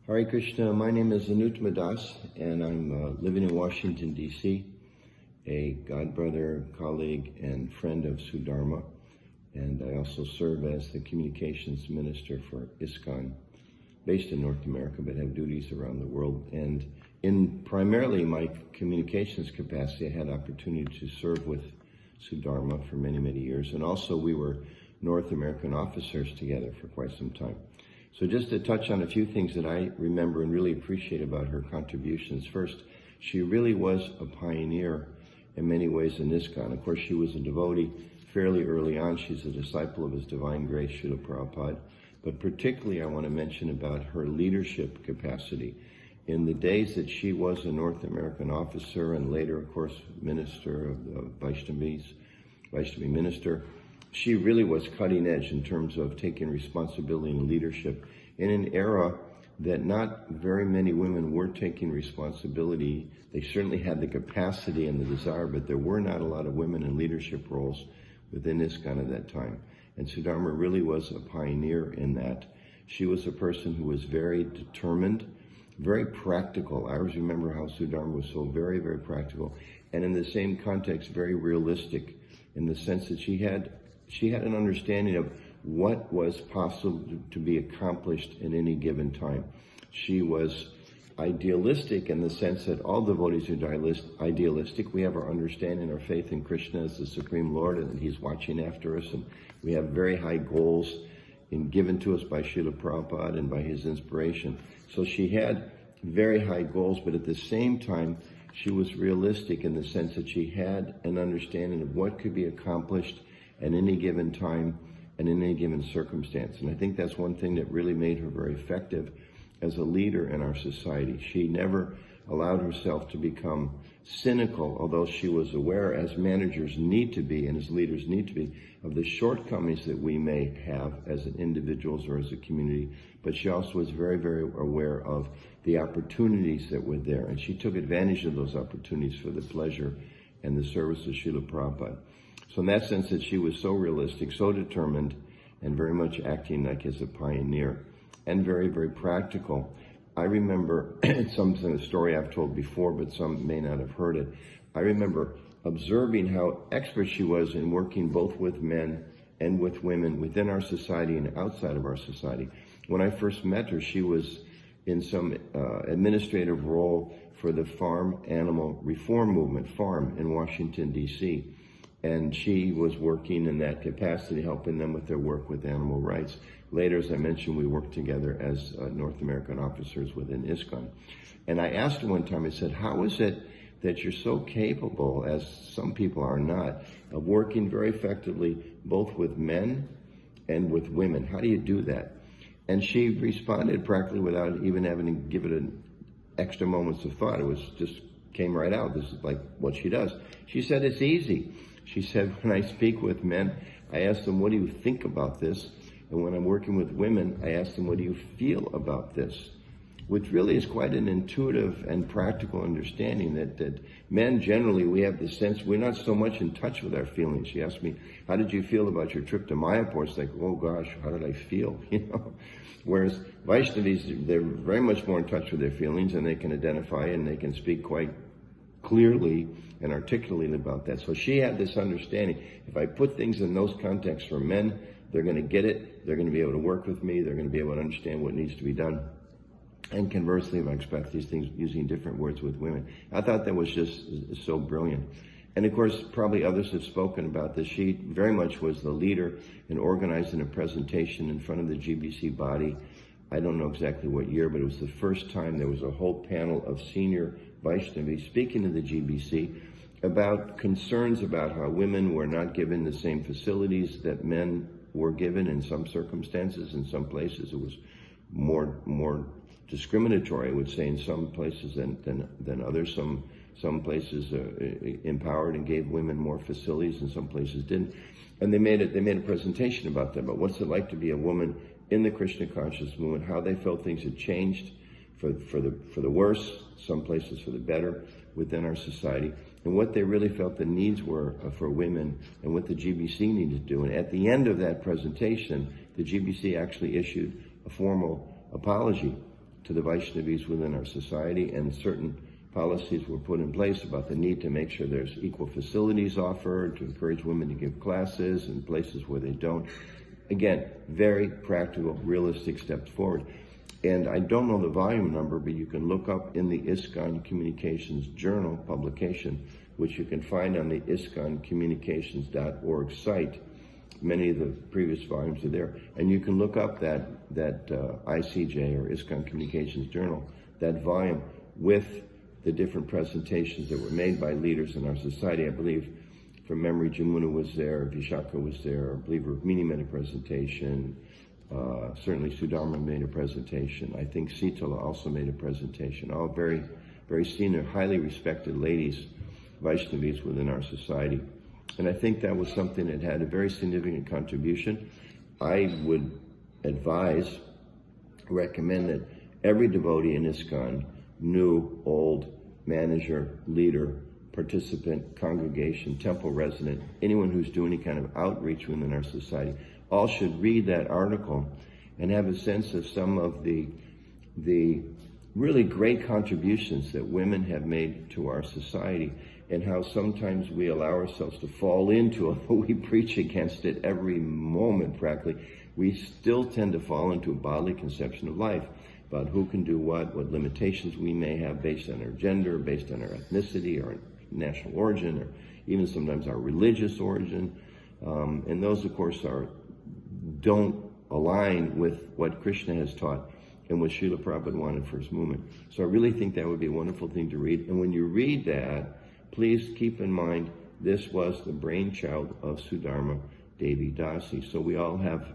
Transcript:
Hare Krishna, my name is Anuttama, and I'm living in Washington, D.C., a godbrother, colleague, and friend of Sudharma, and I also serve as the communications minister for ISKCON, based in North America, but have duties around the world. And in primarily my communications capacity, I had opportunity to serve with Sudharma for many, many years, and also we were North American officers together for quite some time. So just to touch on a few things that I remember and really appreciate about her contributions. First, she really was a pioneer in many ways in ISKCON. Of course, she was a devotee fairly early on. She's a disciple of His Divine Grace, Srila Prabhupada. But particularly I want to mention about her leadership capacity. In the days that she was a North American officer and later, of course, minister of the Vaishnavi minister, she really was cutting edge in terms of taking responsibility and leadership in an era that not very many women were taking responsibility. They certainly had the capacity and the desire, but there were not a lot of women in leadership roles within ISKCON at that time. And Sudharma really was a pioneer in that. She was a person who was very determined, very practical. I always remember how Sudharma was so very, very practical. And in the same context, very realistic in the sense that she had an understanding of what was possible to be accomplished in any given time. She was idealistic in the sense that all devotees are idealistic. We have our understanding, our faith in Krishna as the Supreme Lord, and He's watching after us, and we have very high goals given to us by Srila Prabhupada and by His inspiration. So she had very high goals, but at the same time, she was realistic in the sense that she had an understanding of what could be accomplished at any given time and in any given circumstance. And I think that's one thing that really made her very effective as a leader in our society. She never allowed herself to become cynical, although she was aware, as managers need to be and as leaders need to be, of the shortcomings that we may have as individuals or as a community. But she also was very, very aware of the opportunities that were there. And she took advantage of those opportunities for the pleasure and the service of Srila Prabhupada. So in that sense that she was so realistic, so determined, and very much acting like as a pioneer, and very, very practical. I remember a story I've told before, but some may not have heard it. I remember observing how expert she was in working both with men and with women within our society and outside of our society. When I first met her, she was in some administrative role for the Farm Animal Reform Movement, FARM, in Washington, D.C., and she was working in that capacity, helping them with their work with animal rights. Later, as I mentioned, we worked together as North American officers within ISKCON. And I asked her one time, I said, how is it that you're so capable, as some people are not, of working very effectively both with men and with women? How do you do that? And she responded practically without even having to give it an extra moments of thought. It was just came right out. This is like what she does. She said, it's easy. She said, when I speak with men, I ask them, what do you think about this? And when I'm working with women, I ask them, what do you feel about this? Which really is quite an intuitive and practical understanding that men generally, we have the sense we're not so much in touch with our feelings. She asked me, how did you feel about your trip to Mayapur? It's like, oh gosh, how did I feel? Whereas Vaishnavis, they're very much more in touch with their feelings, and they can identify and they can speak quite clearly and articulately about that. So she had this understanding. If I put things in those contexts for men, they're going to get it. They're going to be able to work with me. They're going to be able to understand what needs to be done. And conversely, if I express these things using different words with women, I thought that was just so brilliant. And of course, probably others have spoken about this. She very much was the leader in organizing a presentation in front of the GBC body. I don't know exactly what year, but it was the first time there was a whole panel of senior Vaishnavis speaking to the GBC about concerns about how women were not given the same facilities that men were given in some circumstances. In some places it was more discriminatory, I would say, in some places than others. Some places empowered and gave women more facilities, and some places didn't. And they made a presentation about that, about what's it like to be a woman in the Krishna conscious movement, how they felt things had changed for the worse, some places for the better within our society, and what they really felt the needs were for women and what the GBC needed to do. And at the end of that presentation, the GBC actually issued a formal apology to the Vaishnavis within our society, and certain policies were put in place about the need to make sure there's equal facilities offered, to encourage women to give classes in places where they don't. Again, very practical, realistic steps forward. And I don't know the volume number, but you can look up in the ISKCON Communications Journal publication, which you can find on the ISKCONcommunications.org site. Many of the previous volumes are there. And you can look up that ICJ, or ISKCON Communications Journal, that volume with the different presentations that were made by leaders in our society. I believe, from memory, Jamuna was there, Vishaka was there, I believe Rukmini made a presentation, certainly Sudharma made a presentation. I think Sitala also made a presentation. All very, very senior, highly respected ladies, Vaishnavis within our society. And I think that was something that had a very significant contribution. I would advise, recommend that every devotee in ISKCON, new, old, manager, leader, participant, congregation, temple resident, anyone who's doing any kind of outreach within our society, all should read that article and have a sense of some of the really great contributions that women have made to our society, and how sometimes we allow ourselves to fall into it, but we preach against it every moment practically. We still tend to fall into a bodily conception of life, about who can do what limitations we may have based on our gender, based on our ethnicity, our national origin, or even sometimes our religious origin. And those, of course, don't align with what Krishna has taught and what Srila Prabhupada wanted for his movement. So I really think that would be a wonderful thing to read. And when you read that, please keep in mind this was the brainchild of Sudharma Devi Dasi. So we all have